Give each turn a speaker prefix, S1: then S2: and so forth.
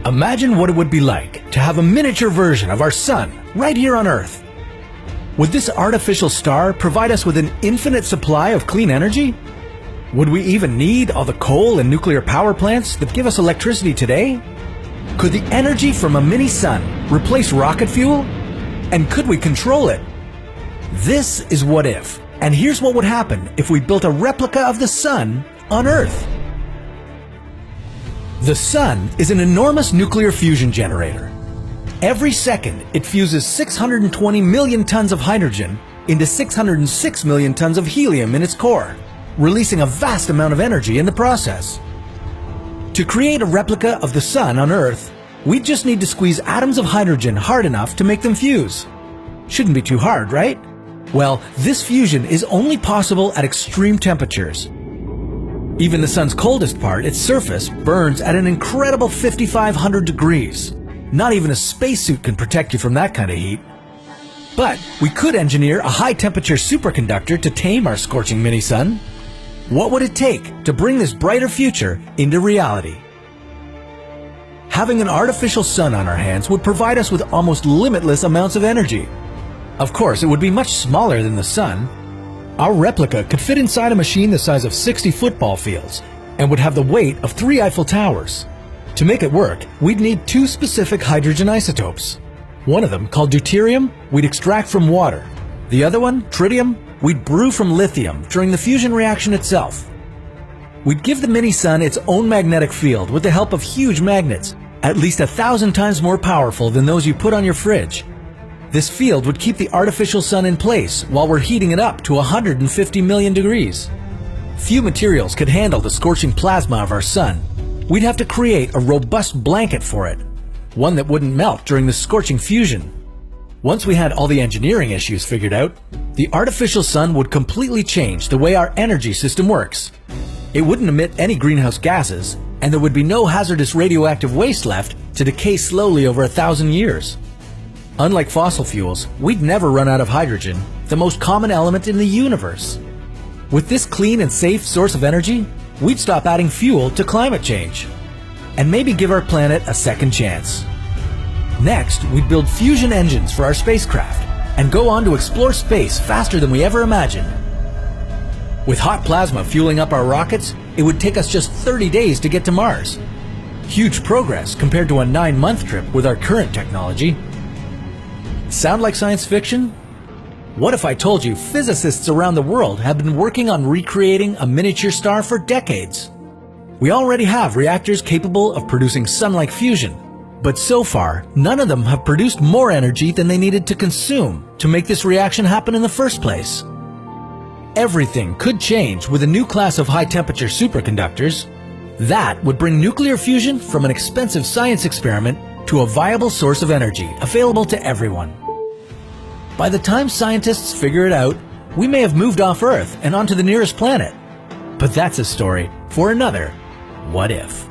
S1: Imagine what it would be like to have a miniature version of our Sun right here on Earth. Would this artificial star provide us with an infinite supply of clean energy? Would we even need all the coal and nuclear power plants that give us electricity today? Could the energy from a mini-sun replace rocket fuel? And could we control it? This is What If, and here's what would happen if we built a replica of the Sun on Earth. The Sun is an enormous nuclear fusion generator. Every second, it fuses 620 million tons of hydrogen into 606 million tons of helium in its core, releasing a vast amount of energy in the process. To create a replica of the Sun on Earth, we just need to squeeze atoms of hydrogen hard enough to make them fuse. Shouldn't be too hard, right? Well, this fusion is only possible at extreme temperatures. Even the Sun's coldest part, its surface, burns at an incredible 5,500 degrees. Not even a spacesuit can protect you from that kind of heat. But we could engineer a high-temperature superconductor to tame our scorching mini-sun. What would it take to bring this brighter future into reality? Having an artificial sun on our hands would provide us with almost limitless amounts of energy. Of course, it would be much smaller than the Sun. Our replica could fit inside a machine the size of 60 football fields and would have the weight of 3 Eiffel Towers. To make it work, we'd need 2 specific hydrogen isotopes. One of them, called deuterium, we'd extract from water. The other one, tritium, we'd brew from lithium during the fusion reaction itself. We'd give the mini-sun its own magnetic field with the help of huge magnets, at least 1,000 times more powerful than those you put on your fridge. This field would keep the artificial sun in place while we're heating it up to 150 million degrees. Few materials could handle the scorching plasma of our sun. We'd have to create a robust blanket for it, one that wouldn't melt during the scorching fusion. Once we had all the engineering issues figured out, the artificial sun would completely change the way our energy system works. It wouldn't emit any greenhouse gases, and there would be no hazardous radioactive waste left to decay slowly over 1,000 years. Unlike fossil fuels, we'd never run out of hydrogen, the most common element in the universe. With this clean and safe source of energy, we'd stop adding fuel to climate change, and maybe give our planet a second chance. Next, we'd build fusion engines for our spacecraft, and go on to explore space faster than we ever imagined. With hot plasma fueling up our rockets, it would take us just 30 days to get to Mars. Huge progress compared to a 9-month trip with our current technology. Sound like science fiction? What if I told you physicists around the world have been working on recreating a miniature star for decades? We already have reactors capable of producing sun-like fusion, but so far, none of them have produced more energy than they needed to consume to make this reaction happen in the first place. Everything could change with a new class of high-temperature superconductors. That would bring nuclear fusion from an expensive science experiment to a viable source of energy available to everyone. By the time scientists figure it out, we may have moved off Earth and onto the nearest planet. But that's a story for another What If.